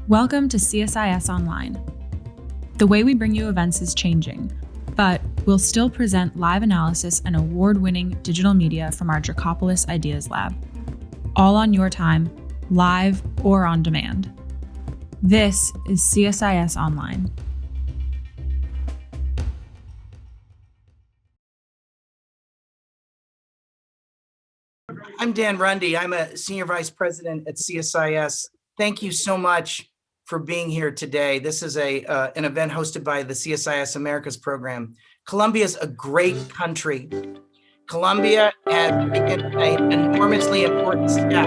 Welcome to CSIS Online. The way we bring you events is changing, but we'll still present live analysis and award-winning digital media from our Dracopolis Ideas Lab, all on your time, live or on demand. This is CSIS Online. I'm Dan Runde. I'm a Senior Vice President at CSIS. Thank you so much for being here today. This is an event hosted by the CSIS Americas Program. Colombia is a great country. Colombia has taken an enormously important step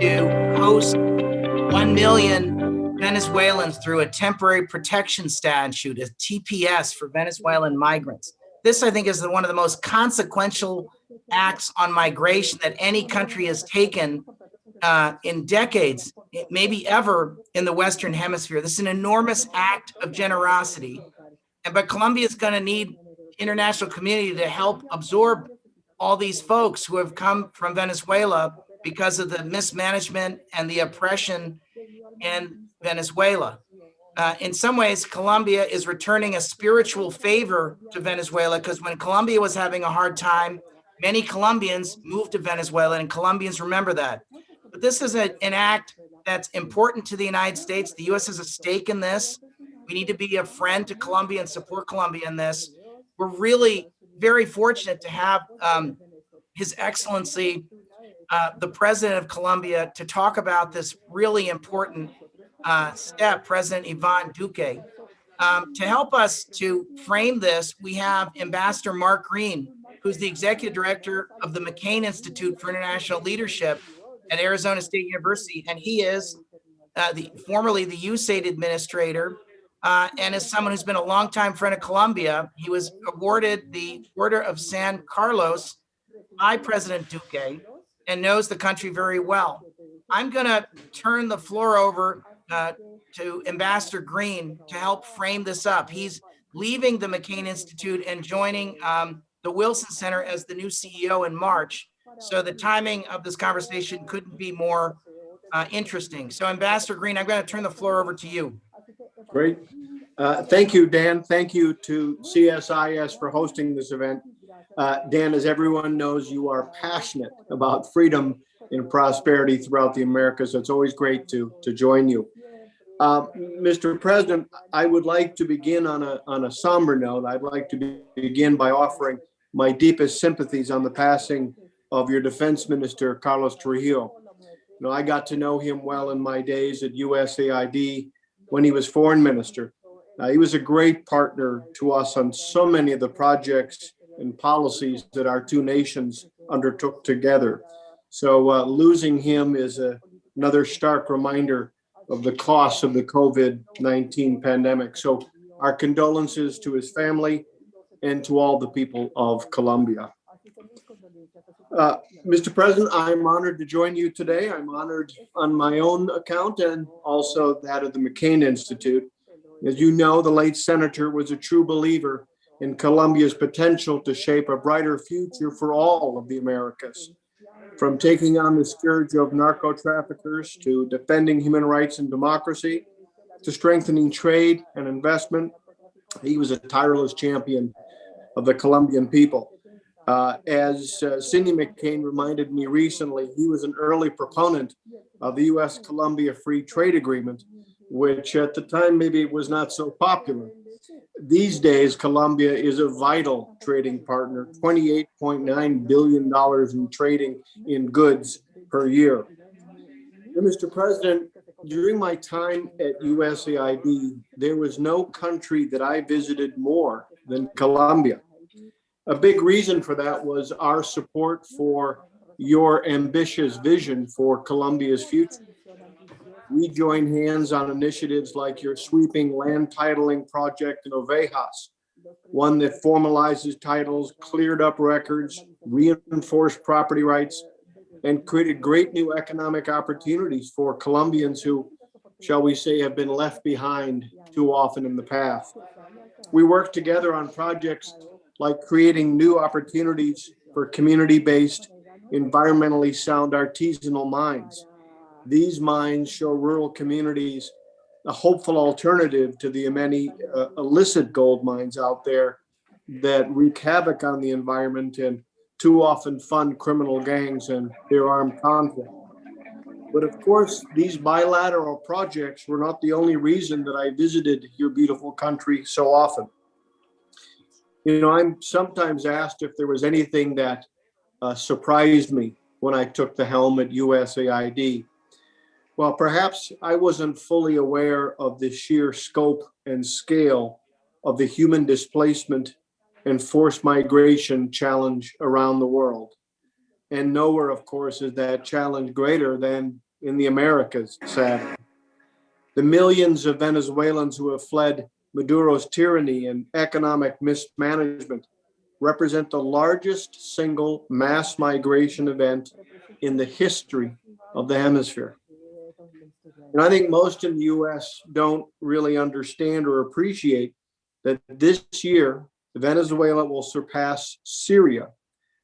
to host 1 million Venezuelans through a temporary protection statute, a TPS for Venezuelan migrants. This, I think, is one of the most consequential acts on migration that any country has taken in decades, maybe ever, in the Western Hemisphere. This is an enormous act of generosity. But Colombia is going to need international community to help absorb all these folks who have come from Venezuela because of the mismanagement and the oppression in Venezuela. In some ways, Colombia is returning a spiritual favor to Venezuela, because when Colombia was having a hard time, many Colombians moved to Venezuela, and Colombians remember that. But this is an act that's important to the United States. The U.S. has a stake in this. We need to be a friend to Colombia and support Colombia in this. We're really very fortunate to have His Excellency, the President of Colombia, to talk about this really important step, President Iván Duque. To help us to frame this, we have Ambassador Mark Green, who's the Executive Director of the McCain Institute for International Leadership at Arizona State University, and he is formerly the USAID Administrator, and is someone who's been a longtime friend of Colombia. He was awarded the Order of San Carlos by President Duque and knows the country very well. I'm going to turn the floor over to Ambassador Green to help frame this up. He's leaving the McCain Institute and joining the Wilson Center as the new CEO in March. So the timing of this conversation couldn't be more interesting. So Ambassador Green, I'm going to turn the floor over to you. Great. Thank you, Dan. Thank you to CSIS for hosting this event. Dan, as everyone knows, you are passionate about freedom and prosperity throughout the Americas. So it's always great to join you. Mr. President, I would like to begin on a somber note. I'd like to begin by offering my deepest sympathies on the passing of your Defense Minister, Carlos Trujillo. I got to know him well in my days at USAID when he was Foreign Minister. He was a great partner to us on so many of the projects and policies that our two nations undertook together. So losing him is another stark reminder of the costs of the COVID-19 pandemic. So our condolences to his family and to all the people of Colombia. Mr. President, I'm honored to join you today. I'm honored on my own account and also that of the McCain Institute. As you know, the late senator was a true believer in Colombia's potential to shape a brighter future for all of the Americas. From taking on the scourge of narco traffickers to defending human rights and democracy to strengthening trade and investment, he was a tireless champion of the Colombian people. As Cindy McCain reminded me recently, he was an early proponent of the U.S.-Colombia Free Trade Agreement, which at the time maybe was not so popular. These days, Colombia is a vital trading partner, $28.9 billion in trading in goods per year. And Mr. President, during my time at USAID, there was no country that I visited more than Colombia. A big reason for that was our support for your ambitious vision for Colombia's future. We join hands on initiatives like your sweeping land titling project in Ovejas, one that formalizes titles, cleared up records, reinforced property rights, and created great new economic opportunities for Colombians who, shall we say, have been left behind too often in the past. We work together on projects like creating new opportunities for community-based, environmentally sound artisanal mines, These mines show rural communities a hopeful alternative to the many illicit gold mines out there that wreak havoc on the environment and too often fund criminal gangs and their armed conflict. But of course, these bilateral projects were not the only reason that I visited your beautiful country so often. You know, I'm sometimes asked if there was anything that surprised me when I took the helm at USAID. Well, perhaps I wasn't fully aware of the sheer scope and scale of the human displacement and forced migration challenge around the world. And nowhere, of course, is that challenge greater than in the Americas, sadly. The millions of Venezuelans who have fled Maduro's tyranny and economic mismanagement represent the largest single mass migration event in the history of the hemisphere. And I think most in the US don't really understand or appreciate that this year, Venezuela will surpass Syria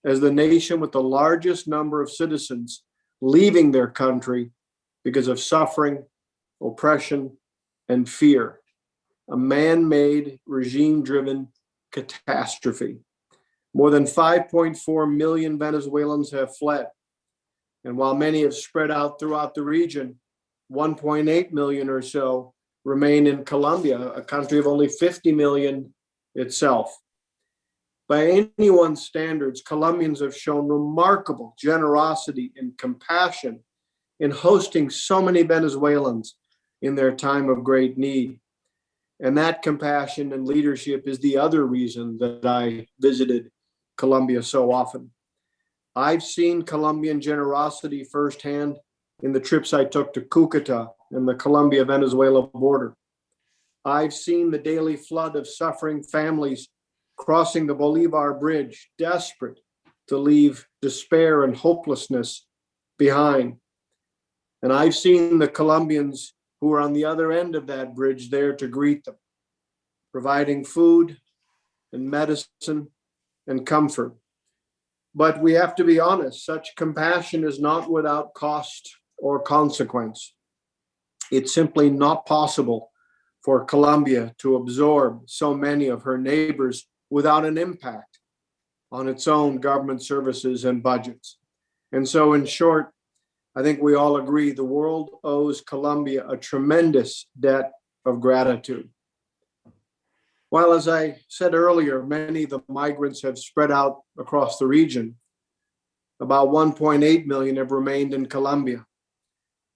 as the nation with the largest number of citizens leaving their country because of suffering, oppression, and fear. A man-made, regime-driven catastrophe. More than 5.4 million Venezuelans have fled. And while many have spread out throughout the region, 1.8 million or so remain in Colombia, a country of only 50 million itself. By anyone's standards, Colombians have shown remarkable generosity and compassion in hosting so many Venezuelans in their time of great need. And that compassion and leadership is the other reason that I visited Colombia so often. I've seen Colombian generosity firsthand in the trips I took to Cucuta and the Colombia-Venezuela border. I've seen the daily flood of suffering families crossing the Bolivar Bridge, desperate to leave despair and hopelessness behind. And I've seen the Colombians who are on the other end of that bridge there to greet them, providing food and medicine and comfort. But we have to be honest, such compassion is not without cost or consequence. It's simply not possible for Colombia to absorb so many of her neighbors without an impact on its own government services and budgets. And so in short, I think we all agree the world owes Colombia a tremendous debt of gratitude. While, as I said earlier, many of the migrants have spread out across the region, about 1.8 million have remained in Colombia,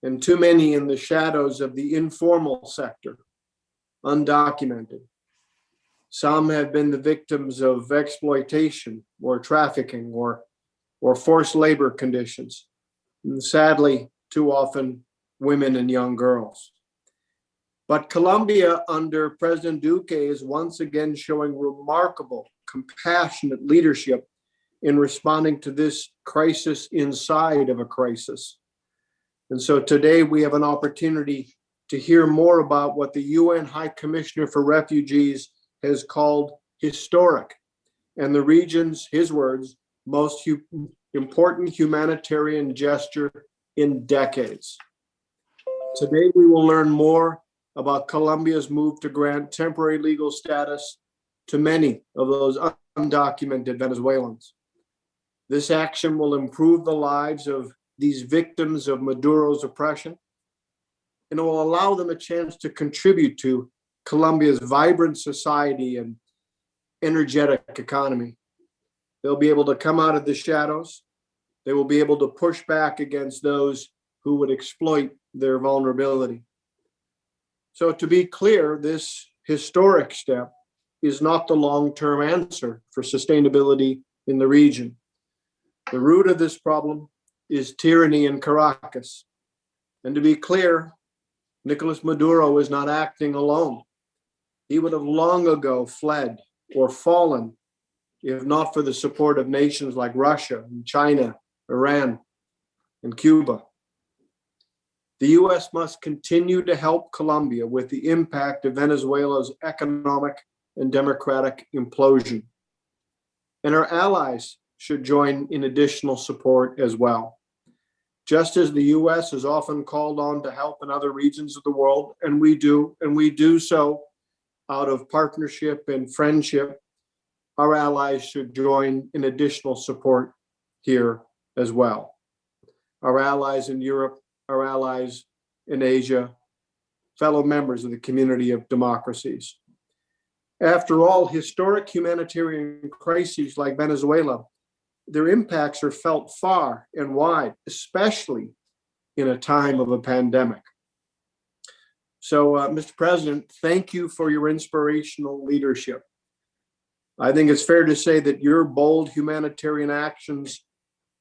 and too many in the shadows of the informal sector, undocumented. Some have been the victims of exploitation or trafficking or forced labor conditions. And sadly, too often, women and young girls. But Colombia under President Duque is once again showing remarkable, compassionate leadership in responding to this crisis inside of a crisis. And so today we have an opportunity to hear more about what the UN High Commissioner for Refugees has called historic, and the region's, his words, most important humanitarian gesture in decades. Today, we will learn more about Colombia's move to grant temporary legal status to many of those undocumented Venezuelans. This action will improve the lives of these victims of Maduro's oppression, and it will allow them a chance to contribute to Colombia's vibrant society and energetic economy. They'll be able to come out of the shadows. They will be able to push back against those who would exploit their vulnerability. So to be clear, this historic step is not the long-term answer for sustainability in the region. The root of this problem is tyranny in Caracas. And to be clear, Nicolas Maduro is not acting alone. He would have long ago fled or fallen if not for the support of nations like Russia and China, Iran, and Cuba. The US must continue to help Colombia with the impact of Venezuela's economic and democratic implosion. And our allies should join in additional support as well. just as the U.S. is often called on to help in other regions of the world, and we do so out of partnership and friendship, our allies should join in additional support here as well. Our allies in Europe, our allies in Asia, fellow members of the community of democracies. After all, historic humanitarian crises like Venezuela, their impacts are felt far and wide, especially in a time of a pandemic. So, Mr. President, thank you for your inspirational leadership. I think it's fair to say that your bold humanitarian actions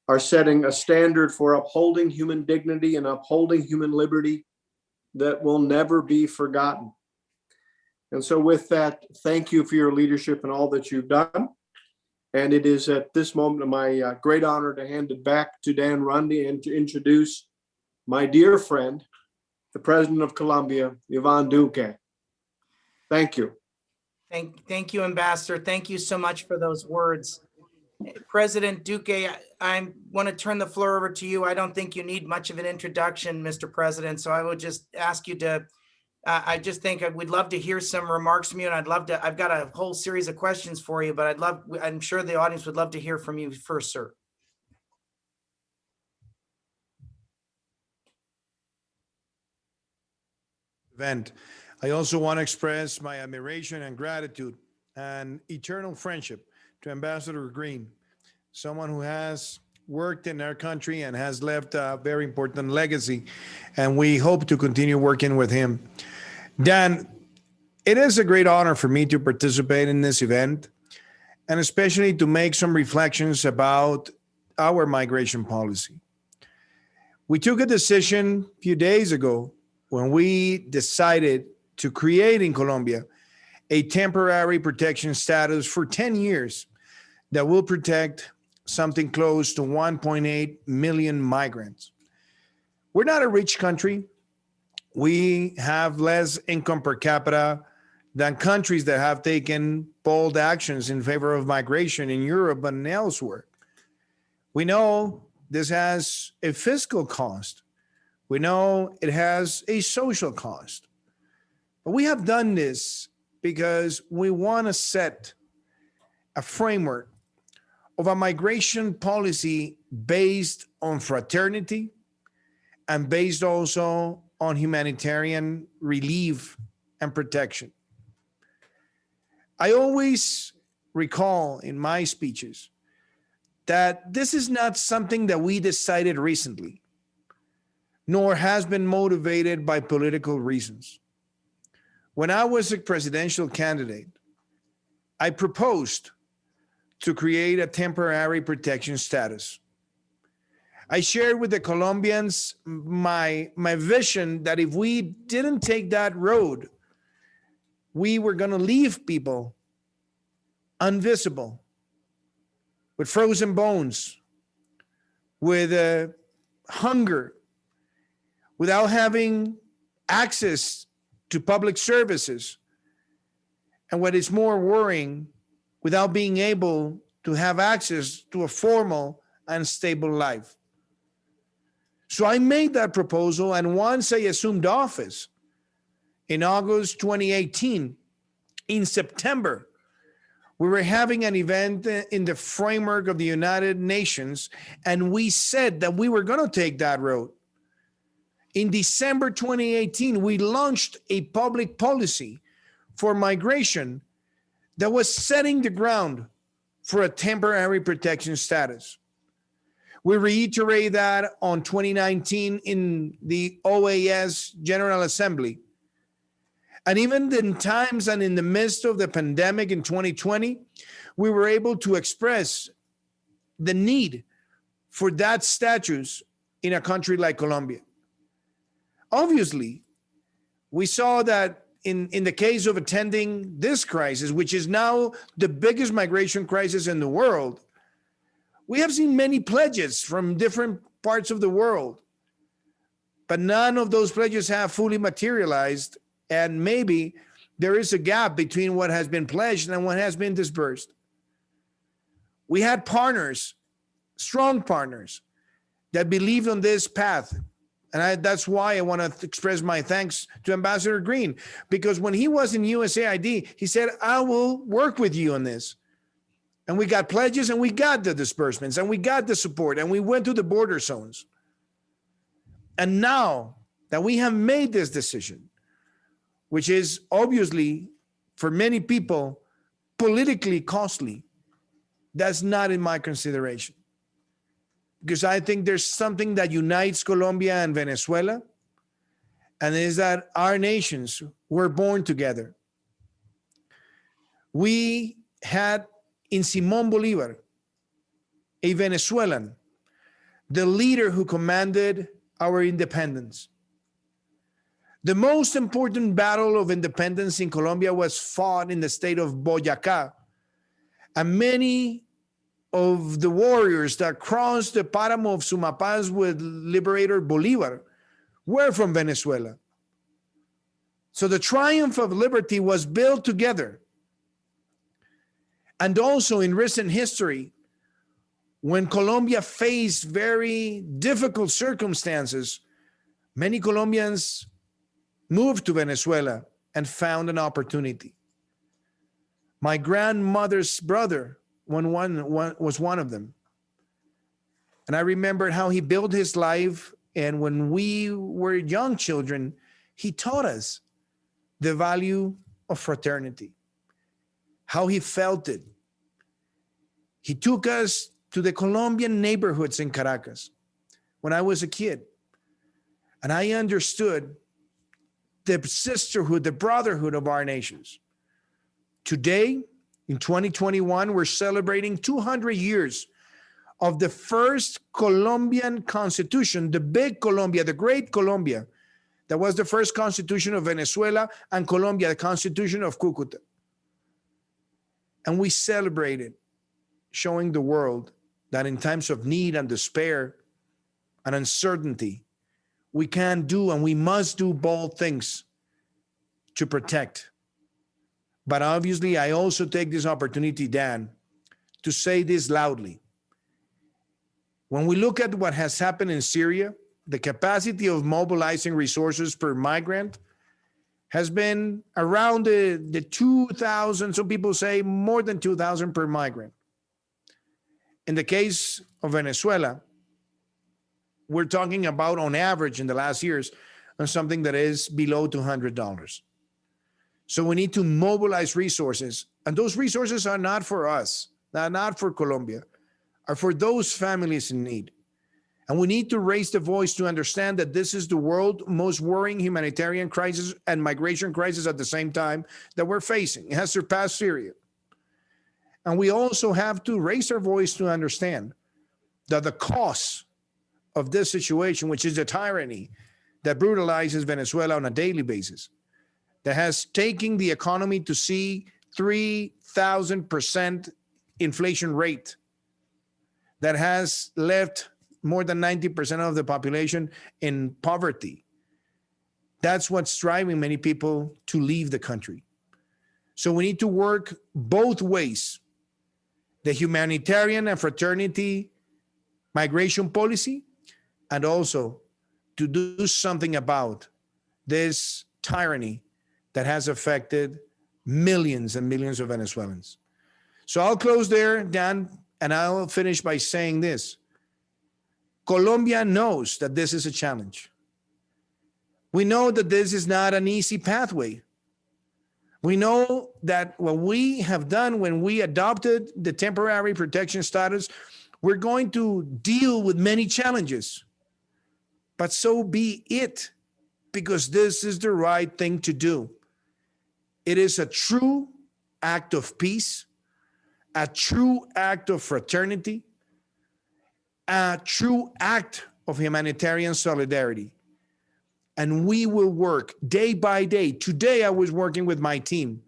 are setting a standard for upholding human dignity and upholding human liberty that will never be forgotten. And so with that, thank you for your leadership and all that you've done. And it is at this moment my great honor to hand it back to Dan Runde and to introduce my dear friend, the President of Colombia, Iván Duque. Thank you. Thank you, Ambassador. Thank you so much for those words. President Duque, I want to turn the floor over to you. I don't think you need much of an introduction, Mr. President, so I will just ask you to, I just think we'd love to hear some remarks from you, and I've got a whole series of questions for you, but I'm sure the audience would love to hear from you first, sir. I also want to express my admiration and gratitude and eternal friendship to Ambassador Green, someone who has worked in our country and has left a very important legacy, and we hope to continue working with him. Dan, it is a great honor for me to participate in this event, and especially to make some reflections about our migration policy. We took a decision a few days ago when we decided to create in Colombia a temporary protection status for 10 years that will protect something close to 1.8 million migrants. We're not a rich country. We have less income per capita than countries that have taken bold actions in favor of migration in Europe and elsewhere. We know this has a fiscal cost. We know it has a social cost. But we have done this because we want to set a framework of a migration policy based on fraternity and based also on humanitarian relief and protection. I always recall in my speeches that this is not something that we decided recently, nor has been motivated by political reasons. When I was a presidential candidate, I proposed to create a temporary protection status. I shared with the Colombians my vision that if we didn't take that road, we were going to leave people invisible, with frozen bones, with hunger, without having access to public services, and what is more worrying, without being able to have access to a formal and stable life. So I made that proposal, and once I assumed office in August 2018, in September, we were having an event in the framework of the United Nations, and we said that we were going to take that road. In December 2018, we launched a public policy for migration that was setting the ground for a temporary protection status. We reiterate that on 2019 in the OAS General Assembly. And even in times and in the midst of the pandemic in 2020, we were able to express the need for that status in a country like Colombia. Obviously, we saw that in the case of attending this crisis, which is now the biggest migration crisis in the world, we have seen many pledges from different parts of the world, but none of those pledges have fully materialized, and maybe there is a gap between what has been pledged and what has been disbursed. We had partners, strong partners, that believed on this path. And that's why I want to express my thanks to Ambassador Green, because when he was in USAID, he said, I will work with you on this. And we got pledges and we got the disbursements and we got the support and we went to the border zones. And now that we have made this decision, which is obviously for many people politically costly, that's not in my consideration. Because I think there's something that unites Colombia and Venezuela, and it is that our nations were born together. We had in Simón Bolívar, a Venezuelan, the leader who commanded our independence. The most important battle of independence in Colombia was fought in the state of Boyacá, and many of the warriors that crossed the Páramo of Sumapaz with Liberator Bolívar were from Venezuela. So the triumph of liberty was built together. And also in recent history, when Colombia faced very difficult circumstances, many Colombians moved to Venezuela and found an opportunity. My grandmother's brother was one of them. And I remembered how he built his life. And when we were young children, he taught us the value of fraternity, how he felt it. He took us to the Colombian neighborhoods in Caracas when I was a kid. And I understood the sisterhood, the brotherhood of our nations. Today, in 2021, we're celebrating 200 years of the first Colombian constitution, the big Colombia, the great Colombia, that was the first constitution of Venezuela, and Colombia, the constitution of Cucuta. And we celebrated, showing the world that in times of need and despair and uncertainty, we can do and we must do bold things to protect. But obviously, I also take this opportunity, Dan, to say this loudly. When we look at what has happened in Syria, the capacity of mobilizing resources per migrant has been around the 2,000, some people say more than 2,000 per migrant. In the case of Venezuela, we're talking about on average in the last years on something that is below $200. So we need to mobilize resources, and those resources are not for us, not for Colombia, are for those families in need. And we need to raise the voice to understand that this is the world's most worrying humanitarian crisis and migration crisis at the same time that we're facing. It has surpassed Syria. And we also have to raise our voice to understand that the cost of this situation, which is the tyranny that brutalizes Venezuela on a daily basis, that has taken the economy to see 3,000% inflation rate, that has left more than 90% of the population in poverty. That's what's driving many people to leave the country. So we need to work both ways. The humanitarian and fraternity migration policy, and also to do something about this tyranny that has affected millions and millions of Venezuelans. So I'll close there, Dan, and I'll finish by saying this. Colombia knows that this is a challenge. We know that this is not an easy pathway. We know that what we have done when we adopted the temporary protection status, we're going to deal with many challenges. But so be it, because this is the right thing to do. It is a true act of peace, a true act of fraternity, a true act of humanitarian solidarity. And we will work day by day. Today, I was working with my team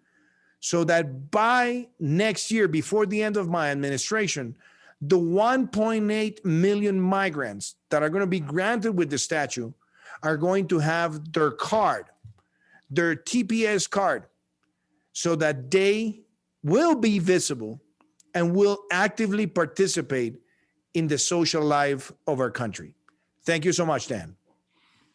so that by next year, before the end of my administration, the 1.8 million migrants that are going to be granted with the statute are going to have their card, their TPS card, so that they will be visible and will actively participate in the social life of our country. Thank you so much, Dan.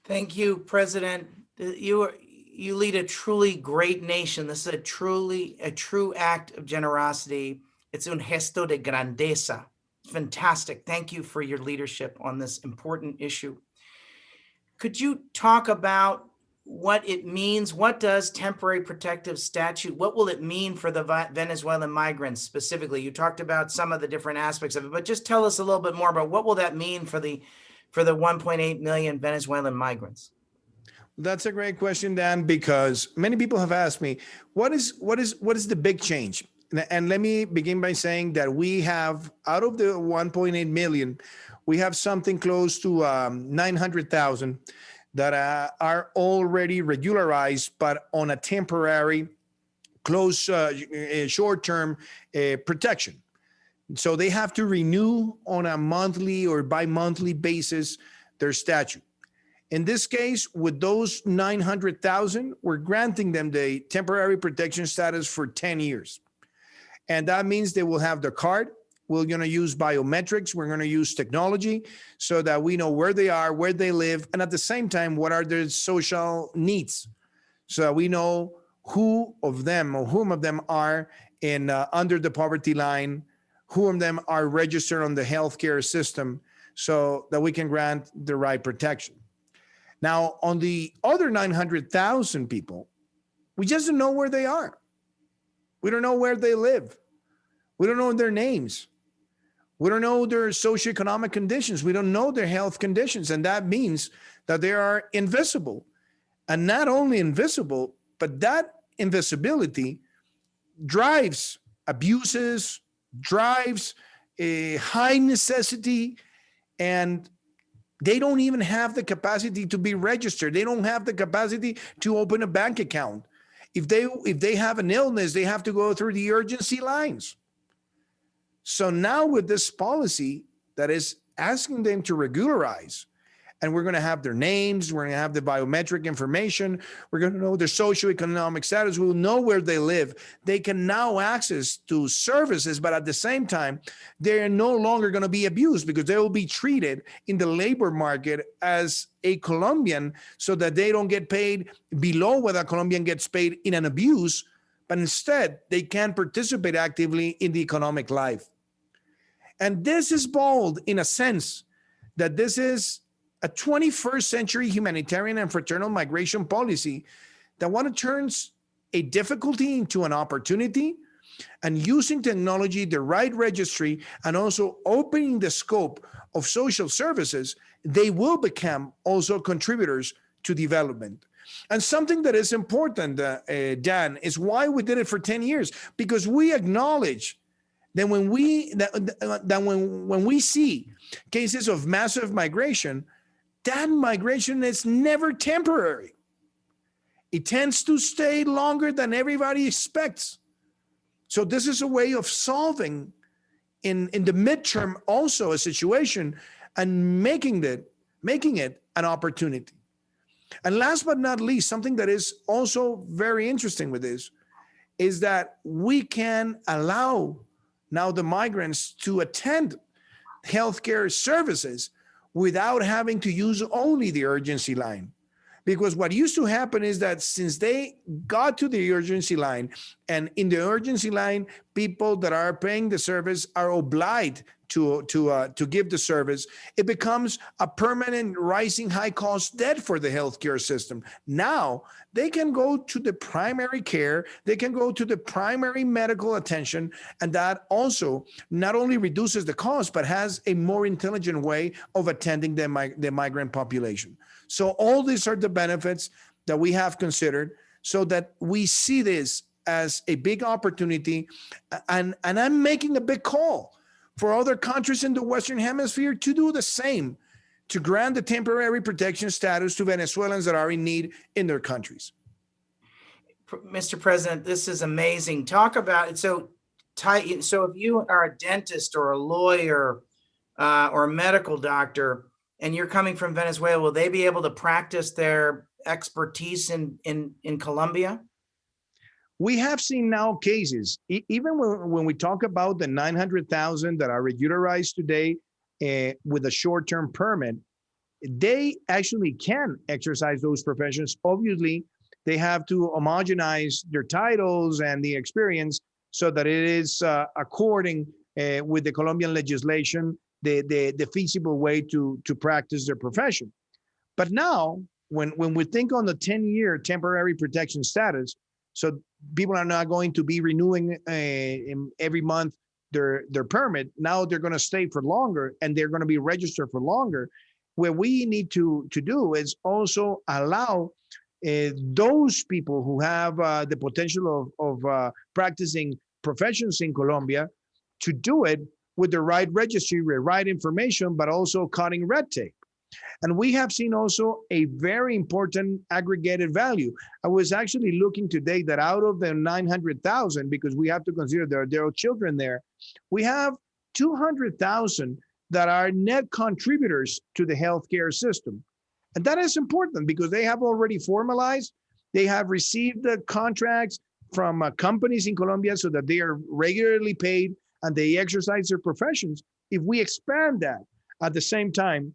Thank you, President. You lead a truly great nation. This is a true act of generosity. It's un gesto de grandeza. Fantastic. Thank you for your leadership on this important issue. Could you talk about what it means? What does temporary protective statute, what will it mean for the Venezuelan migrants specifically? You talked about some of the different aspects of it, but just tell us a little bit more about what will that mean for the 1.8 million Venezuelan migrants? That's a great question, Dan, because many people have asked me, what is the big change? And let me begin by saying that we have, out of the 1.8 million, we have something close to 900,000 that are already regularized, but on a temporary, short-term protection. So they have to renew on a monthly or bi-monthly basis their statute. In this case, with those 900,000, we're granting them the temporary protection status for 10 years. And that means they will have the card. We're going to use biometrics. We're going to use technology so that we know where they are, where they live, and at the same time, what are their social needs, so that we know whom of them are in under the poverty line, who of them are registered on the healthcare system, so that we can grant the right protection. Now, on the other 900,000 people, we just don't know where they are. We don't know where they live. We don't know their names. We don't know their socioeconomic conditions. We don't know their health conditions. And that means that they are invisible. And not only invisible, but that invisibility drives abuses, drives a high necessity, and they don't even have the capacity to be registered. They don't have the capacity to open a bank account. If they have an illness, they have to go through the urgency lines. So now with this policy that is asking them to regularize, and we're going to have their names, we're going to have the biometric information, we're going to know their socioeconomic status, we'll know where they live. They can now access to services, but at the same time, they're no longer going to be abused because they will be treated in the labor market as a Colombian, so that they don't get paid below what a Colombian gets paid in an abuse, but instead they can participate actively in the economic life. And this is bold in a sense that this is a 21st century humanitarian and fraternal migration policy that want to turn a difficulty into an opportunity, and using technology, the right registry, and also opening the scope of social services, they will become also contributors to development. And something that is important, Dan, is why we did it for 10 years, because we acknowledge that when we see cases of massive migration, that migration is never temporary. It tends to stay longer than everybody expects. So this is a way of solving in the midterm also a situation and making it an opportunity. And last but not least, something that is also very interesting with this is that we can allow now the migrants to attend healthcare services without having to use only the urgency line. Because what used to happen is that since they got to the urgency line, and in the urgency line, people that are paying the service are obliged to give the service, it becomes a permanent rising high cost debt for the healthcare system. Now they can go to the primary care, they can go to the primary medical attention, and that also not only reduces the cost, but has a more intelligent way of attending the migrant population. So all these are the benefits that we have considered, so that we see this as a big opportunity. And I'm making a big call for other countries in the Western Hemisphere to do the same, to grant the temporary protection status to Venezuelans that are in need in their countries. Mr. President, this is amazing. Talk about it. So if you are a dentist or a lawyer or a medical doctor, and you're coming from Venezuela, will they be able to practice their expertise in Colombia? We have seen now cases, even when we talk about the 900,000 that are regularized today with a short-term permit, they actually can exercise those professions. Obviously, they have to homogenize their titles and the experience so that it is according with the Colombian legislation, the feasible way to practice their profession. But now, when we think on the 10-year temporary protection status, so people are not going to be renewing every month their permit. Now they're going to stay for longer and they're going to be registered for longer. What we need to do is also allow those people who have the potential of practicing professions in Colombia to do it with the right registry, the right information, but also cutting red tape. And we have seen also a very important aggregated value. I was actually looking today that out of the 900,000, because we have to consider there are children there, we have 200,000 that are net contributors to the healthcare system. And that is important because they have already formalized, they have received the contracts from companies in Colombia so that they are regularly paid and they exercise their professions. If we expand that at the same time,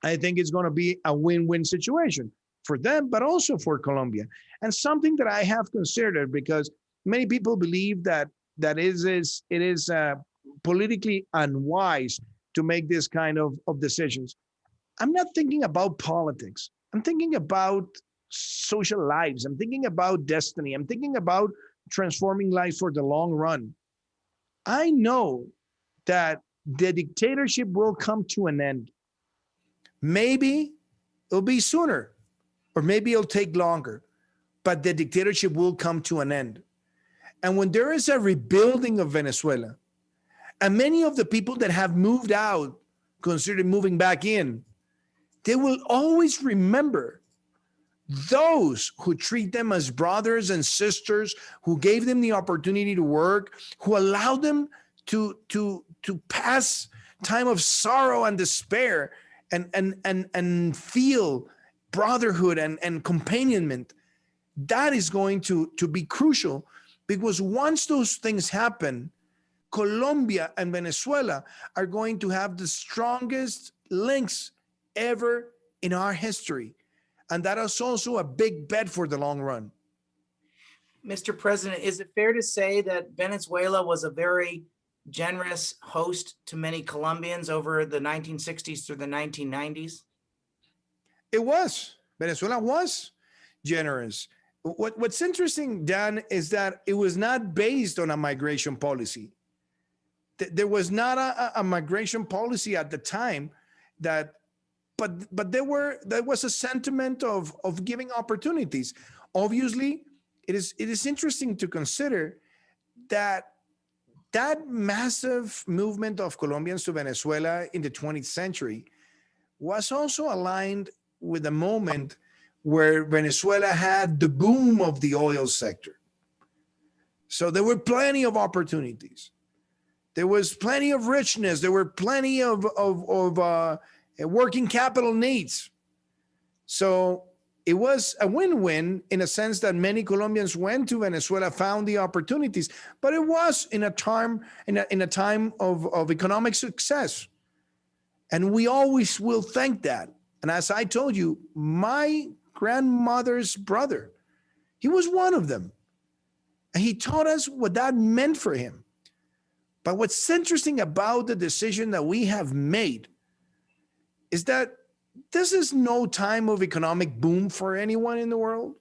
I think it's going to be a win-win situation for them, but also for Colombia. And something that I have considered, because many people believe that it is politically unwise to make this kind of decisions. I'm not thinking about politics. I'm thinking about social lives. I'm thinking about destiny. I'm thinking about transforming life for the long run. I know that the dictatorship will come to an end. Maybe it'll be sooner, or maybe it'll take longer, but the dictatorship will come to an end. And when there is a rebuilding of Venezuela, and many of the people that have moved out consider moving back in, they will always remember those who treat them as brothers and sisters, who gave them the opportunity to work, who allowed them to pass time of sorrow and despair and feel brotherhood and companionment. That is going to be crucial, because once those things happen, Colombia and Venezuela are going to have the strongest links ever in our history. And that is also a big bet for the long run. Mr. President, is it fair to say that Venezuela was a very generous host to many Colombians over the 1960s through the 1990s? It was. Venezuela was generous. What's interesting, Dan, is that it was not based on a migration policy. There was not a migration policy at the time but there was a sentiment of giving opportunities. Obviously, it is interesting to consider that massive movement of Colombians to Venezuela in the 20th century was also aligned with a moment where Venezuela had the boom of the oil sector. So there were plenty of opportunities. There was plenty of richness. There were plenty of working capital needs. So it was a win-win in a sense that many Colombians went to Venezuela, found the opportunities, but it was in a time of economic success. And we always will thank that. And as I told you, my grandmother's brother, he was one of them. And he taught us what that meant for him. But what's interesting about the decision that we have made is that this is no time of economic boom for anyone in the world.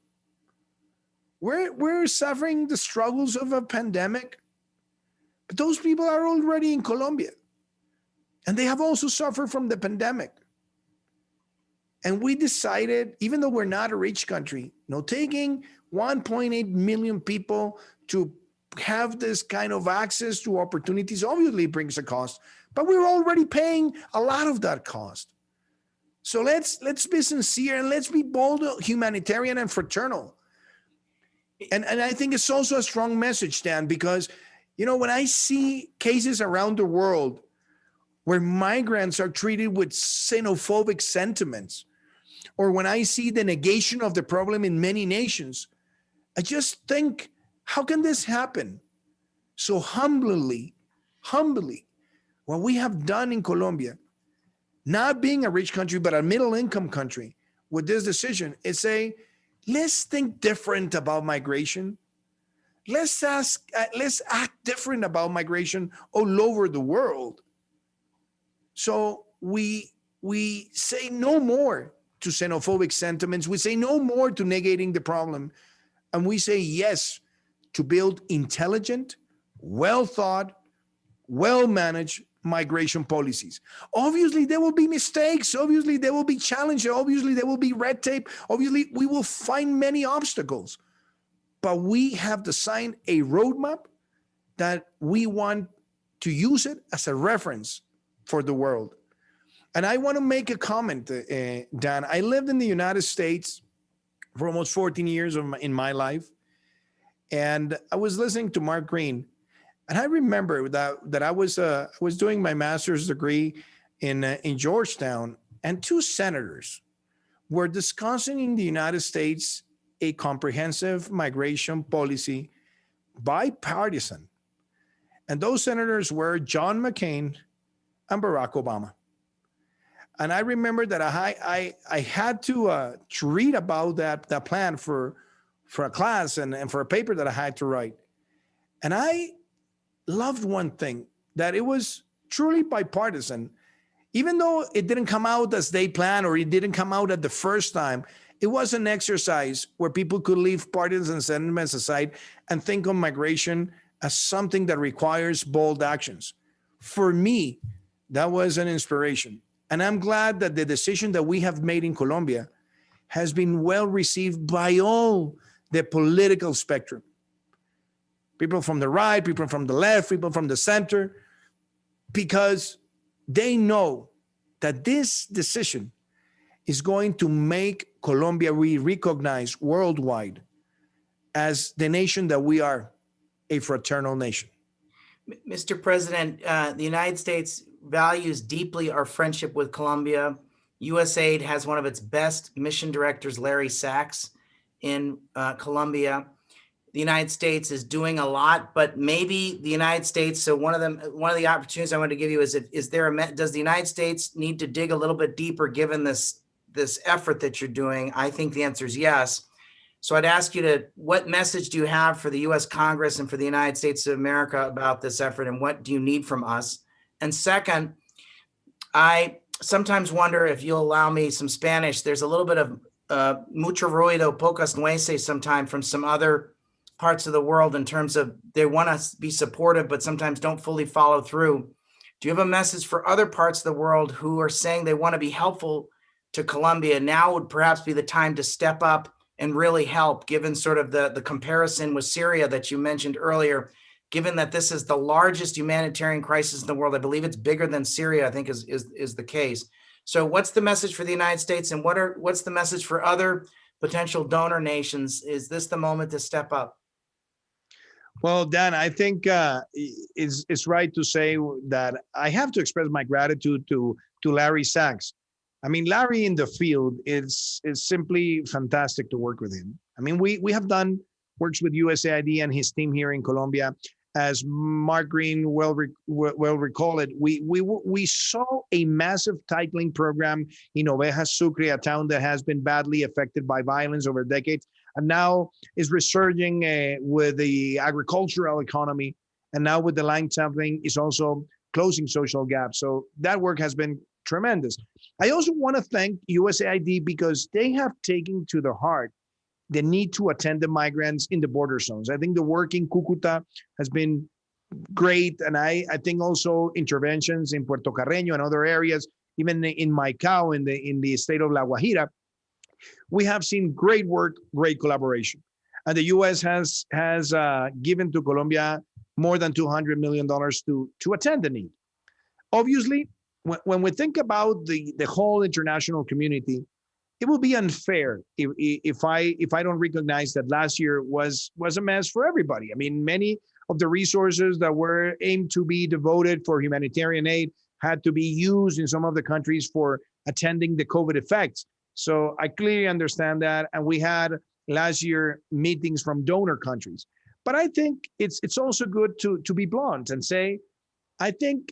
We're suffering the struggles of a pandemic, but those people are already in Colombia, and they have also suffered from the pandemic. And we decided, even though we're not a rich country, taking 1.8 million people to have this kind of access to opportunities obviously brings a cost, but we're already paying a lot of that cost. So let's be sincere and let's be bold, humanitarian and fraternal. And I think it's also a strong message, Stan, because, when I see cases around the world where migrants are treated with xenophobic sentiments, or when I see the negation of the problem in many nations, I just think, how can this happen? So humbly, what we have done in Colombia not being a rich country, but a middle income country with this decision is say, let's think different about migration. Let's act different about migration all over the world. So we say no more to xenophobic sentiments. We say no more to negating the problem. And we say yes to build intelligent, well thought, well managed migration policies. Obviously, there will be mistakes. Obviously, there will be challenges. Obviously, there will be red tape. Obviously, we will find many obstacles. But we have designed a roadmap that we want to use it as a reference for the world. And I want to make a comment, Dan. I lived in the United States for almost 14 years in my life. And I was listening to Mark Green. And I remember that I was doing my master's degree in Georgetown, and two senators were discussing in the United States a comprehensive migration policy, bipartisan. And those senators were John McCain and Barack Obama. And I remember that I had to read about that plan for a class and for a paper that I had to write. And I loved one thing, that it was truly bipartisan. Even though it didn't come out as they planned, or it didn't come out at the first time, it was an exercise where people could leave partisan sentiments aside and think of migration as something that requires bold actions. For me, that was an inspiration. And I'm glad that the decision that we have made in Colombia has been well received by all the political spectrum. People from the right, people from the left, people from the center, because they know that this decision is going to make Colombia recognized worldwide as the nation that we are, a fraternal nation. Mr. President, the United States values deeply our friendship with Colombia. USAID has one of its best mission directors, Larry Sachs, in Colombia. The United States is doing a lot, but maybe the United States. So one of the opportunities I want to give you is, does the United States need to dig a little bit deeper given this effort that you're doing? I think the answer is yes. So I'd ask you what message do you have for the U.S. Congress and for the United States of America about this effort, and what do you need from us? And second, I sometimes wonder, if you'll allow me some Spanish, there's a little bit of mucho ruido, pocas nueces sometimes from some other parts of the world in terms of they want to be supportive, but sometimes don't fully follow through. Do you have a message for other parts of the world who are saying they want to be helpful to Colombia? Now would perhaps be the time to step up and really help, given sort of the comparison with Syria that you mentioned earlier, given that this is the largest humanitarian crisis in the world. I believe it's bigger than Syria, I think is the case. So what's the message for the United States, and what's the message for other potential donor nations? Is this the moment to step up? Well, Dan, I think it's right to say that I have to express my gratitude to Larry Sachs. I mean, Larry in the field is simply fantastic to work with him. I mean, we have done works with USAID and his team here in Colombia. As Mark Green well recall it, we saw a massive titling program in Ovejas Sucre, a town that has been badly affected by violence over decades, and now is resurging with the agricultural economy, and now with the land sampling is also closing social gaps. So that work has been tremendous. I also want to thank USAID because they have taken to the heart the need to attend the migrants in the border zones. I think the work in Cúcuta has been great. And I think also interventions in Puerto Carreño and other areas, even in Maicao, in the state of La Guajira, we have seen great work, great collaboration. And the U.S. has given to Colombia more than $200 million to attend the need. Obviously, when we think about the whole international community, it will be unfair if I don't recognize that last year was a mess for everybody. I mean, many of the resources that were aimed to be devoted for humanitarian aid had to be used in some of the countries for attending the COVID effects. So I clearly understand that. And we had last year meetings from donor countries. But I think it's also good to be blunt and say, I think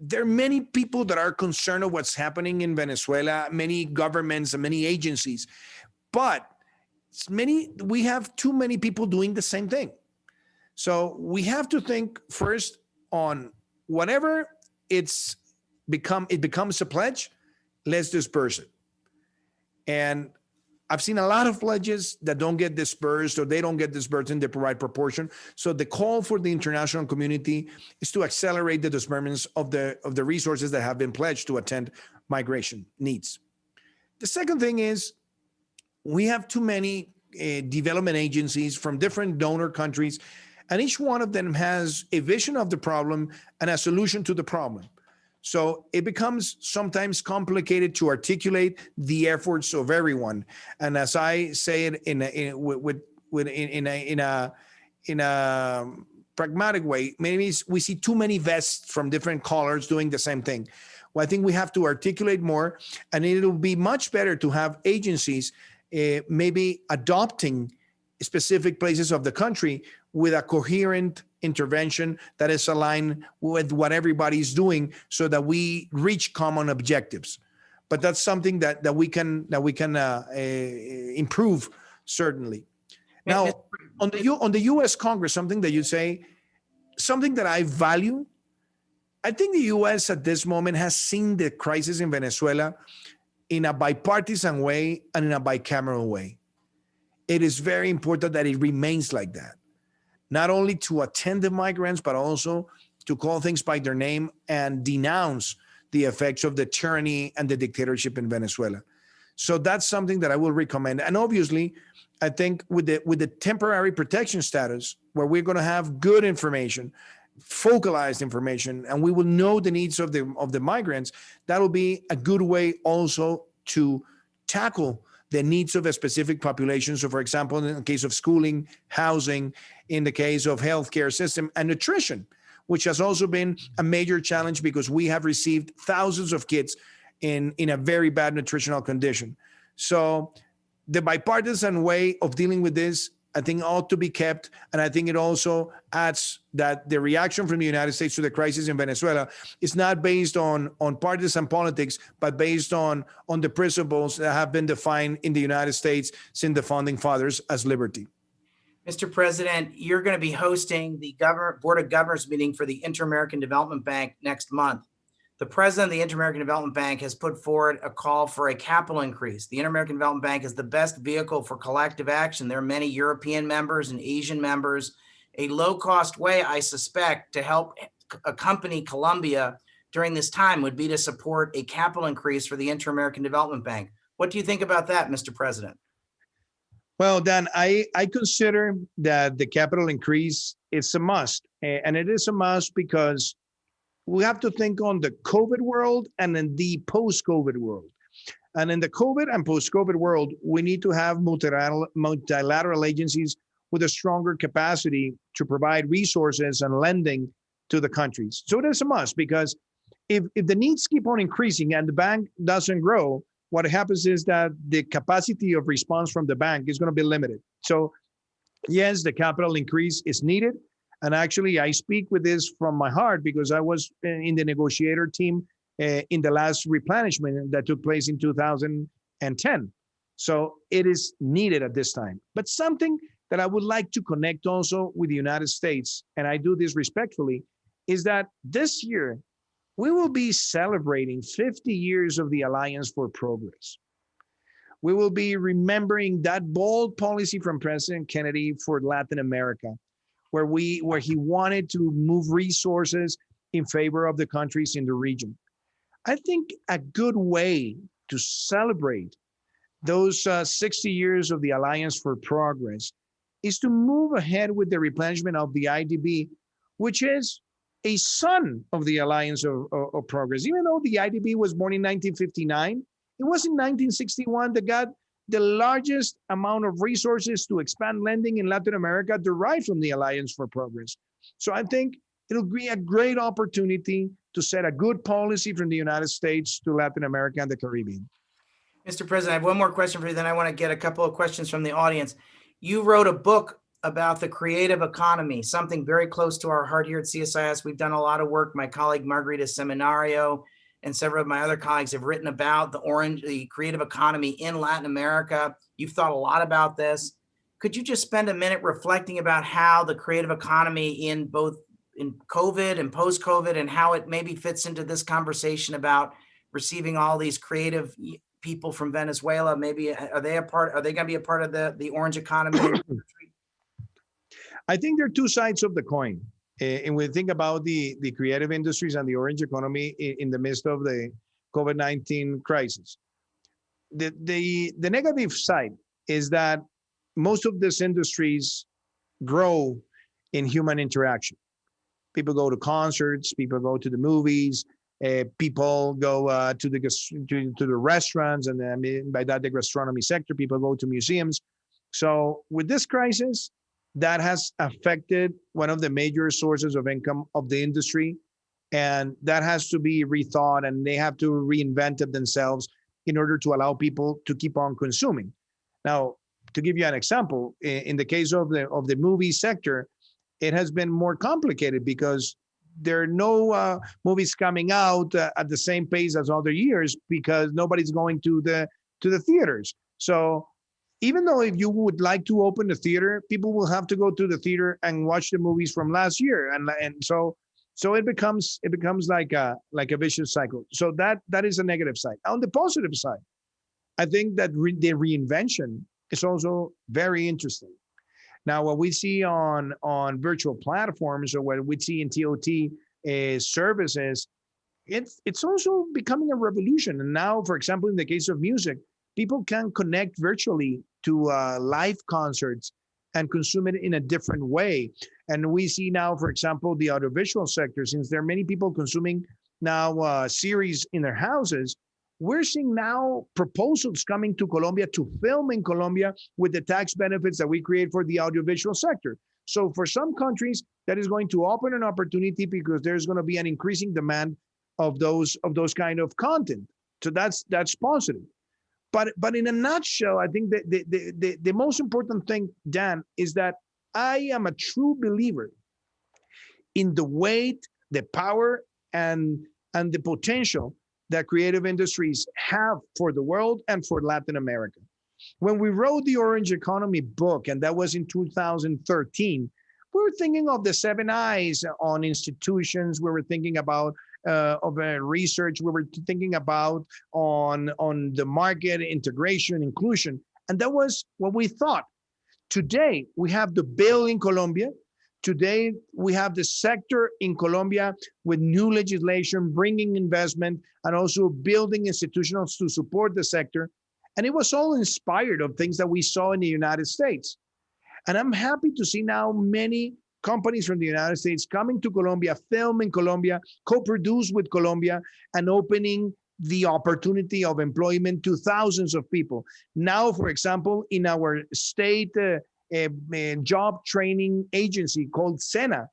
there are many people that are concerned of what's happening in Venezuela, many governments and many agencies, but we have too many people doing the same thing. So we have to think first on whatever it becomes a pledge, let's disperse it. And I've seen a lot of pledges that don't get dispersed, or they don't get dispersed in the right proportion. So the call for the international community is to accelerate the disbursements of the resources that have been pledged to attend migration needs. The second thing is we have too many development agencies from different donor countries, and each one of them has a vision of the problem and a solution to the problem. So it becomes sometimes complicated to articulate the efforts of everyone. And as I say it in a pragmatic way, maybe we see too many vests from different colors doing the same thing. Well, I think we have to articulate more, and it'll be much better to have agencies maybe adopting specific places of the country with a coherent intervention that is aligned with what everybody's doing, so that we reach common objectives. But that's something that we can improve, certainly. Now, on the U.S. Congress, something that you say, something that I value, I think the U.S. at this moment has seen the crisis in Venezuela in a bipartisan way and in a bicameral way. It is very important that it remains like that. Not only to attend the migrants, but also to call things by their name and denounce the effects of the tyranny and the dictatorship in Venezuela. So that's something that I will recommend. And obviously, I think with the temporary protection status, where we're going to have good information, focalized information, and we will know the needs of the migrants, that'll be a good way also to tackle the needs of a specific population. So, for example, in the case of schooling, housing, in the case of healthcare system, and nutrition, which has also been a major challenge because we have received thousands of kids in a very bad nutritional condition. So the bipartisan way of dealing with this, I think, ought to be kept. And I think it also adds that the reaction from the United States to the crisis in Venezuela is not based on partisan politics, but based on the principles that have been defined in the United States since the founding fathers as liberty. Mr. President, you're going to be hosting the Board of Governors meeting for the Inter-American Development Bank next month. The president of the Inter-American Development Bank has put forward a call for a capital increase. The Inter-American Development Bank is the best vehicle for collective action. There are many European members and Asian members. A low-cost way, I suspect, to help accompany Colombia during this time would be to support a capital increase for the Inter-American Development Bank. What do you think about that, Mr. President? Well, Dan, I consider that the capital increase is a must. And it is a must because we have to think on the COVID world and in the post-COVID world. And in the COVID and post-COVID world, we need to have multilateral agencies with a stronger capacity to provide resources and lending to the countries. So it is a must, because if the needs keep on increasing and the bank doesn't grow, what happens is that the capacity of response from the bank is going to be limited. So yes, the capital increase is needed. And actually, I speak with this from my heart because I was in the negotiator team in the last replenishment that took place in 2010. So it is needed at this time. But something that I would like to connect also with the United States, and I do this respectfully, is that this year, we will be celebrating 50 years of the Alliance for Progress. We will be remembering that bold policy from President Kennedy for Latin America, where he wanted to move resources in favor of the countries in the region. I think a good way to celebrate those 60 years of the Alliance for Progress is to move ahead with the replenishment of the IDB, which is a son of the Alliance of Progress. Even though the IDB was born in 1959, it was in 1961 that got the largest amount of resources to expand lending in Latin America derived from the Alliance for Progress. So I think it'll be a great opportunity to set a good policy from the United States to Latin America and the Caribbean. Mr. President, I have one more question for you, then I want to get a couple of questions from the audience. You wrote a book about the creative economy, something very close to our heart here at CSIS. We've done a lot of work. My colleague Margarita Seminario and several of my other colleagues have written about the creative economy in Latin America. You've thought a lot about this. Could you just spend a minute reflecting about how the creative economy in both in COVID and post-COVID and how it maybe fits into this conversation about receiving all these creative people from Venezuela? Maybe are they going to be a part of the orange economy? I think there are two sides of the coin. And when we think about the creative industries and the orange economy in the midst of the COVID-19 crisis. The negative side is that most of these industries grow in human interaction. People go to concerts, people go to the movies, people go to the restaurants, and I mean by that the gastronomy sector. People go to museums. So with this crisis, that has affected one of the major sources of income of the industry, and that has to be rethought, and they have to reinvent it themselves in order to allow people to keep on consuming. Now, to give you an example, in the case of the movie sector, it has been more complicated because there are no movies coming out at the same pace as other years because nobody's going to the theaters. So even though if you would like to open the theater, people will have to go to the theater and watch the movies from last year, and so it becomes like a vicious cycle. So that is a negative side. On the positive side, I think that the reinvention is also very interesting. Now, what we see on virtual platforms or what we see in TOT services, it's also becoming a revolution. And now, for example, in the case of music, people can connect virtually to live concerts and consume it in a different way. And we see now, for example, the audiovisual sector, since there are many people consuming now series in their houses, we're seeing now proposals coming to Colombia to film in Colombia with the tax benefits that we create for the audiovisual sector. So for some countries, that is going to open an opportunity because there's going to be an increasing demand of those kind of content. So that's positive. But in a nutshell, I think that the most important thing, Dan, is that I am a true believer in the weight, the power, and the potential that creative industries have for the world and for Latin America. When we wrote the Orange Economy book, and that was in 2013, we were thinking of the 7 I's on institutions. We were thinking about research. We were thinking about on the market, integration, inclusion. And that was what we thought. Today, we have the bill in Colombia. Today, we have the sector in Colombia with new legislation, bringing investment, and also building institutions to support the sector. And it was all inspired of things that we saw in the United States. And I'm happy to see now many companies from the United States coming to Colombia, film in Colombia, co-produce with Colombia, and opening the opportunity of employment to thousands of people. Now, for example, in our state job training agency called SENA,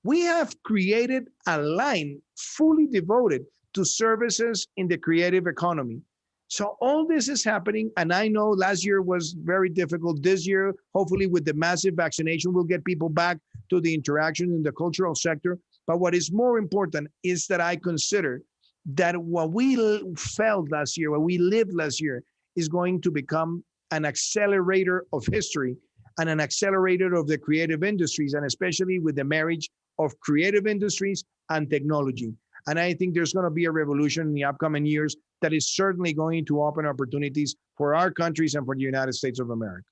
we have created a line fully devoted to services in the creative economy. So all this is happening, and I know last year was very difficult. This year, hopefully with the massive vaccination, we'll get people back to the interaction in the cultural sector. But what is more important is that I consider that what we felt last year, what we lived last year, is going to become an accelerator of history and an accelerator of the creative industries, and especially with the marriage of creative industries and technology. And I think there's going to be a revolution in the upcoming years that is certainly going to open opportunities for our countries and for the United States of America.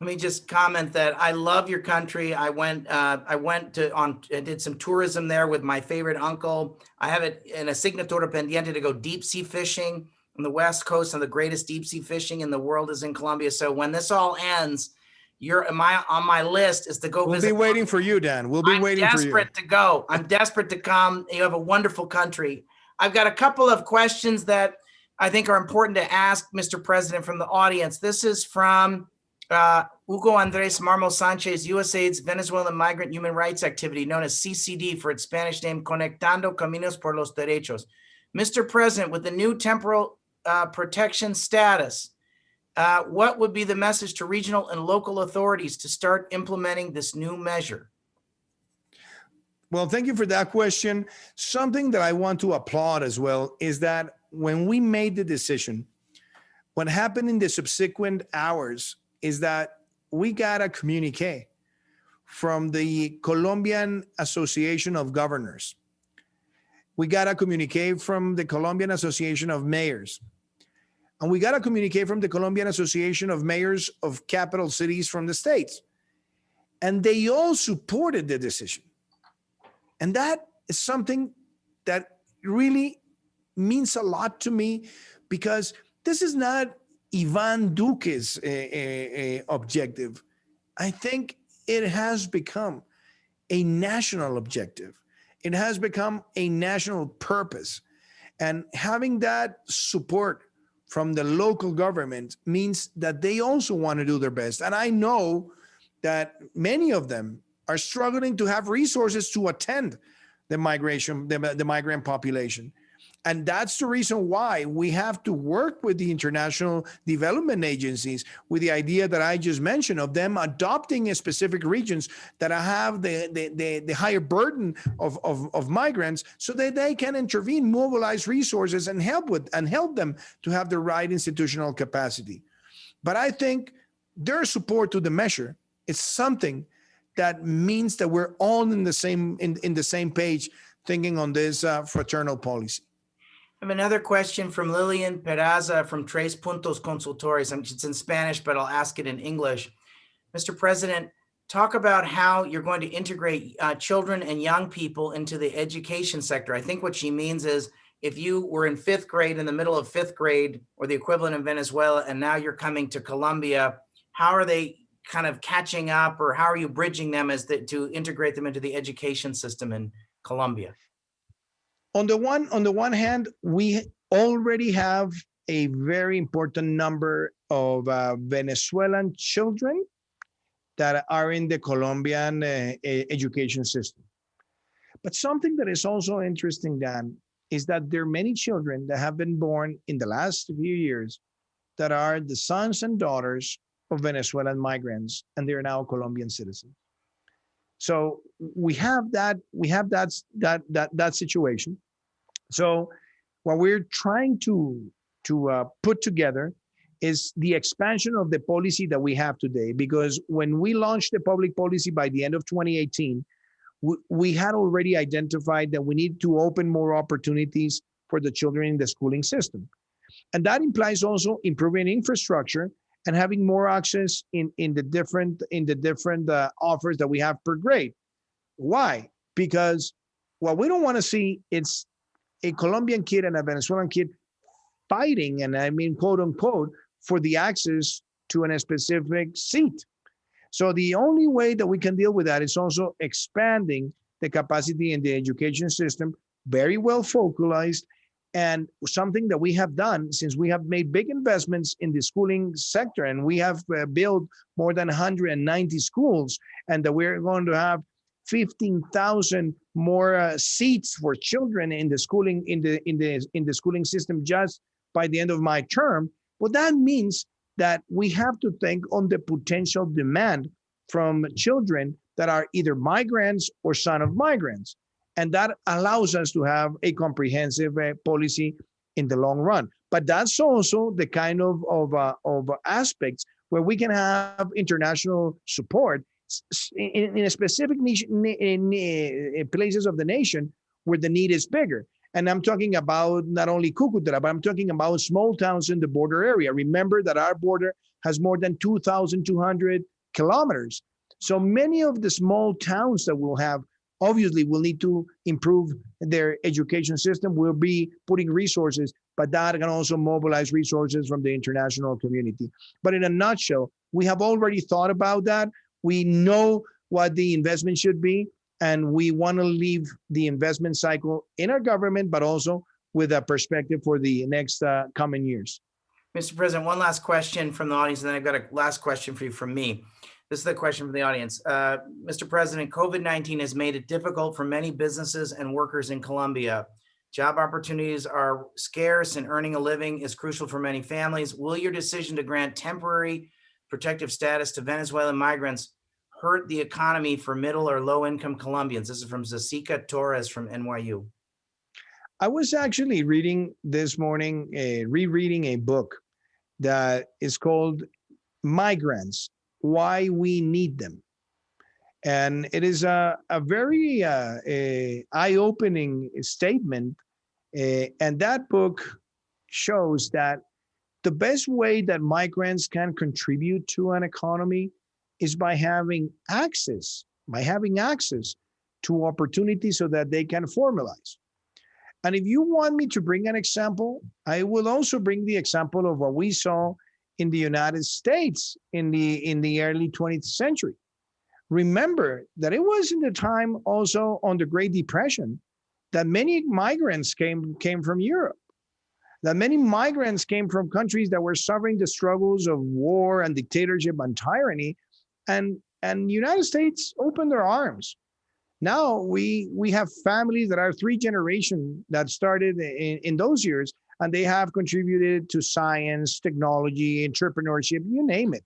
Let me just comment that I love your country. I did some tourism there with my favorite uncle. I have it in a signatura pendiente to go deep sea fishing on the West Coast, and the greatest deep sea fishing in the world is in Colombia. So when this all ends, on my list is to go visit. We'll be waiting for you, Dan. We'll be waiting for you. I'm desperate to go. I'm desperate to come. You have a wonderful country. I've got a couple of questions that I think are important to ask Mr. President from the audience. This is from Hugo Andres Marmo Sanchez, USAID's Venezuelan Migrant Human Rights Activity, known as CCD for its Spanish name, Conectando Caminos por los Derechos. Mr. President, with the new temporal protection status, what would be the message to regional and local authorities to start implementing this new measure? Well, thank you for that question. Something that I want to applaud as well is that when we made the decision, what happened in the subsequent hours is that we got a communique from the Colombian Association of Governors. We got a communique from the Colombian Association of Mayors. And we got a communique from the Colombian Association of Mayors of Capital Cities from the states. And they all supported the decision. And that is something that really means a lot to me, because this is not Iván Duque's objective. I think it has become a national objective. It has become a national purpose. And having that support from the local government means that they also want to do their best. And I know that many of them are struggling to have resources to attend the migrant population. And that's the reason why we have to work with the international development agencies with the idea that I just mentioned of them adopting specific regions that have the higher burden of migrants, so that they can intervene, mobilize resources, and help them to have the right institutional capacity. But I think their support to the measure is something that means that we're all in the same page, thinking on this fraternal policy. I have another question from Lilian Peraza from Tres Puntos Consultores. It's in Spanish, but I'll ask it in English. Mr. President, talk about how you're going to integrate children and young people into the education sector. I think what she means is, if you were in fifth grade, in the middle of fifth grade, or the equivalent in Venezuela, and now you're coming to Colombia, how are they kind of catching up, or how are you bridging them to integrate them into the education system in Colombia? On the one hand, we already have a very important number of Venezuelan children that are in the Colombian education system. But something that is also interesting, Dan, is that there are many children that have been born in the last few years that are the sons and daughters of Venezuelan migrants, and they're now Colombian citizens. So we have that situation. So what we're trying to put together is the expansion of the policy that we have today, because when we launched the public policy by the end of 2018, we had already identified that we need to open more opportunities for the children in the schooling system. And that implies also improving infrastructure and having more access in the different offers that we have per grade. Why? Because what we don't want to see is a Colombian kid and a Venezuelan kid fighting, and I mean quote unquote, for the access to a specific seat. So the only way that we can deal with that is also expanding the capacity in the education system, very well focalized, and something that we have done since we have made big investments in the schooling sector, and we have built more than 190 schools, and that we're going to have 15,000 more seats for children in the schooling in the schooling system just by the end of my term. Well, that means that we have to think on the potential demand from children that are either migrants or son of migrants. And that allows us to have a comprehensive policy in the long run. But that's also the kind of aspects where we can have international support in a specific niche, in places of the nation where the need is bigger. And I'm talking about not only Cucuta, but I'm talking about small towns in the border area. Remember that our border has more than 2,200 kilometers. So many of the small towns that we'll have obviously will need to improve their education system. We'll be putting resources, but that can also mobilize resources from the international community. But in a nutshell, we have already thought about that. We know what the investment should be, and we want to leave the investment cycle in our government, but also with a perspective for the next coming years. Mr. President, one last question from the audience, and then I've got a last question for you from me. This is the question from the audience. Mr. President, COVID-19 has made it difficult for many businesses and workers in Colombia. Job opportunities are scarce and earning a living is crucial for many families. Will your decision to grant temporary protective status to Venezuelan migrants hurt the economy for middle or low income Colombians? This is from Jessica Torres from NYU. I was actually reading this morning, rereading a book that is called Migrants, Why We Need Them. And it is a very eye-opening statement. And that book shows that the best way that migrants can contribute to an economy is by having access to opportunities so that they can formalize. And if you want me to bring an example, I will also bring the example of what we saw in the United States in the early 20th century. Remember that it was in the time also on the Great Depression that many migrants came from Europe, that many migrants came from countries that were suffering the struggles of war and dictatorship and tyranny, and the United States opened their arms. Now we have families that are 3 generations that started in those years, and they have contributed to science, technology, entrepreneurship, you name it.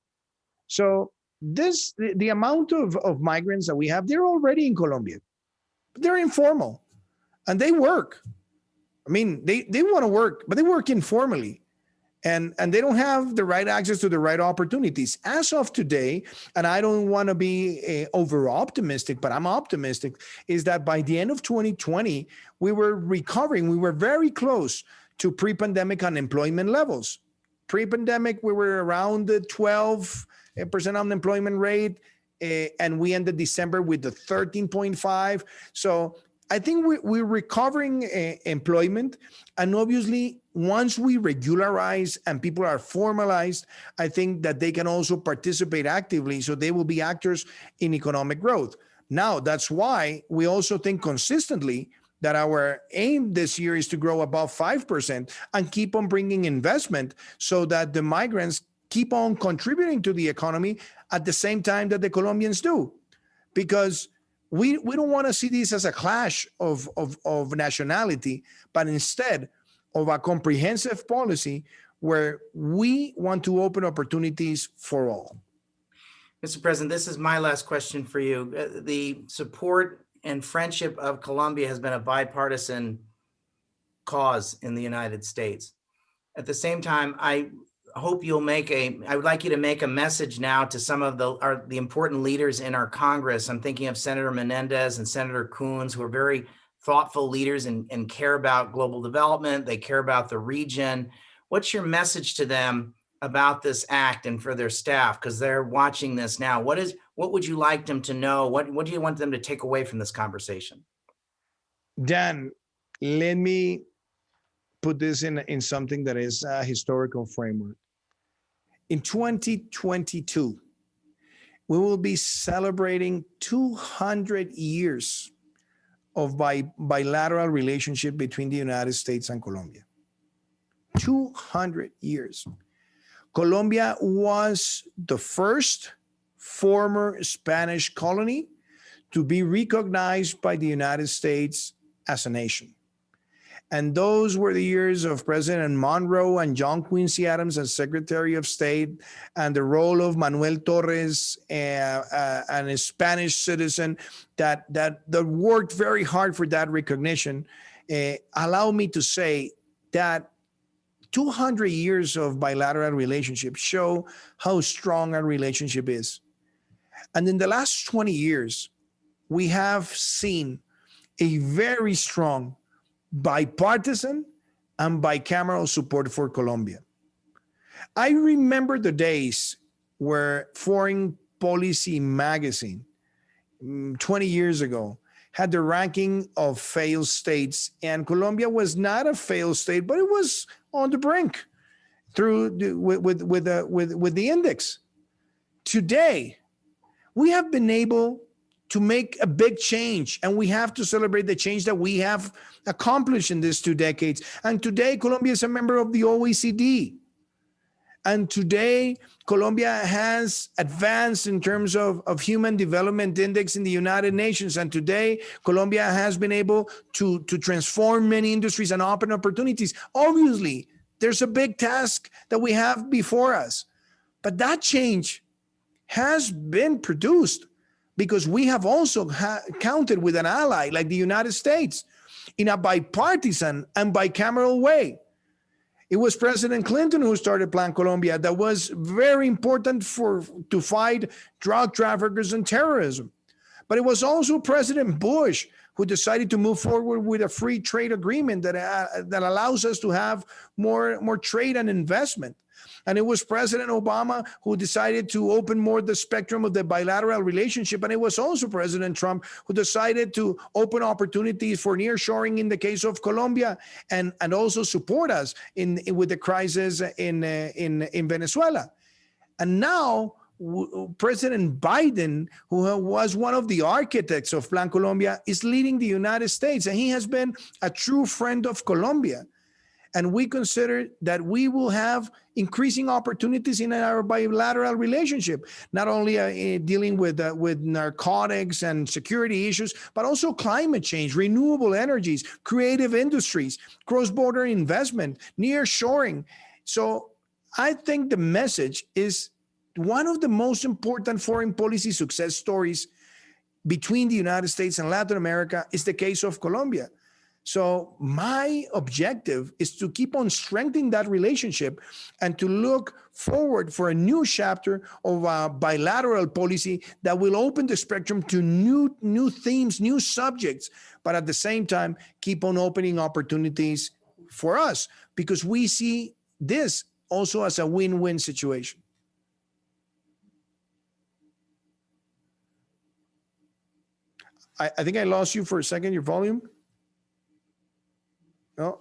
So the amount of migrants that we have, they're already in Colombia. They're informal and they work. I mean, they want to work, but they work informally. And they don't have the right access to the right opportunities. As of today, and I don't want to be over-optimistic, but I'm optimistic, is that by the end of 2020, we were recovering. We were very close to pre-pandemic unemployment levels. Pre-pandemic, we were around the 12% unemployment rate, and we ended December with the 13.5. So I think we're recovering employment. And obviously, once we regularize and people are formalized, I think that they can also participate actively. So they will be actors in economic growth. Now, that's why we also think consistently that our aim this year is to grow above 5% and keep on bringing investment so that the migrants keep on contributing to the economy at the same time that the Colombians do. Because we don't want to see this as a clash of nationality, but instead of a comprehensive policy where we want to open opportunities for all. Mr. President, this is my last question for you. The support and friendship of Colombia has been a bipartisan cause in the United States. At the same time, I would like you to make a message now to some of the important leaders in our Congress. I'm thinking of Senator Menendez and Senator Coons, who are very thoughtful leaders and care about global development. They care about the region. What's your message to them about this act and for their staff? Because they're watching this now. What would you like them to know? What do you want them to take away from this conversation? Dan, let me put this in something that is a historical framework. In 2022, we will be celebrating 200 years of bilateral relationship between the United States and Colombia. 200 years. Colombia was the first former Spanish colony to be recognized by the United States as a nation. And those were the years of President Monroe and John Quincy Adams as Secretary of State, and the role of Manuel Torres, and a Spanish citizen that worked very hard for that recognition. Allow me to say that 200 years of bilateral relationship show how strong our relationship is. And in the last 20 years, we have seen a very strong bipartisan and bicameral support for Colombia. I remember the days where Foreign Policy magazine 20 years ago had the ranking of failed states, and Colombia was not a failed state, but it was on the brink with the index. Today, we have been able to make a big change, and we have to celebrate the change that we have accomplished in these 2 decades. And today, Colombia is a member of the OECD. And today, Colombia has advanced in terms of Human Development Index in the United Nations. And today, Colombia has been able to transform many industries and open opportunities. Obviously, there's a big task that we have before us. But that change has been produced because we have also counted with an ally like the United States in a bipartisan and bicameral way. It was President Clinton who started Plan Colombia that was very important to fight drug traffickers and terrorism. But it was also President Bush who decided to move forward with a free trade agreement that allows us to have more trade and investment. And it was President Obama who decided to open more the spectrum of the bilateral relationship. And it was also President Trump who decided to open opportunities for nearshoring in the case of Colombia and also support us with the crisis in Venezuela. And now President Biden, who was one of the architects of Plan Colombia, is leading the United States. And he has been a true friend of Colombia. And we consider that we will have increasing opportunities in our bilateral relationship, not only dealing with narcotics and security issues, but also climate change, renewable energies, creative industries, cross-border investment, nearshoring. So I think the message is one of the most important foreign policy success stories between the United States and Latin America is the case of Colombia. So my objective is to keep on strengthening that relationship and to look forward for a new chapter of bilateral policy that will open the spectrum to new themes, new subjects, but at the same time, keep on opening opportunities for us because we see this also as a win-win situation. I think I lost you for a second, your volume. No.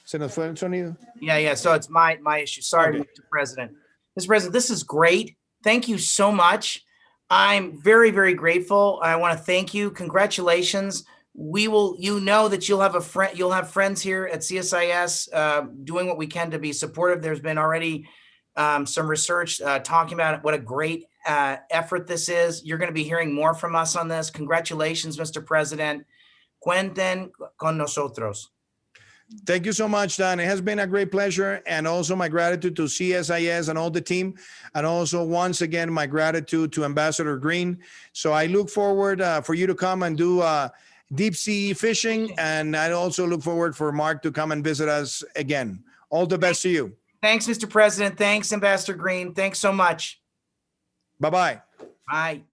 Se nos fue el sonido. Yeah. So it's my issue. Sorry, Okay. Mr. President. Mr. President, this is great. Thank you so much. I'm very, very grateful. I want to thank you. Congratulations. We will, that you'll have you'll have friends here at CSIS doing what we can to be supportive. There's been already some research talking about what a great effort this is. You're going to be hearing more from us on this. Congratulations, Mr. President. Cuenten con nosotros. Thank you so much, Dan. It has been a great pleasure. And also my gratitude to CSIS and all the team. And also once again, my gratitude to Ambassador Green. So I look forward for you to come and do deep sea fishing. And I also look forward for Mark to come and visit us again. All the best to you. Thanks, Mr. President. Thanks, Ambassador Green. Thanks so much. Bye-bye. Bye.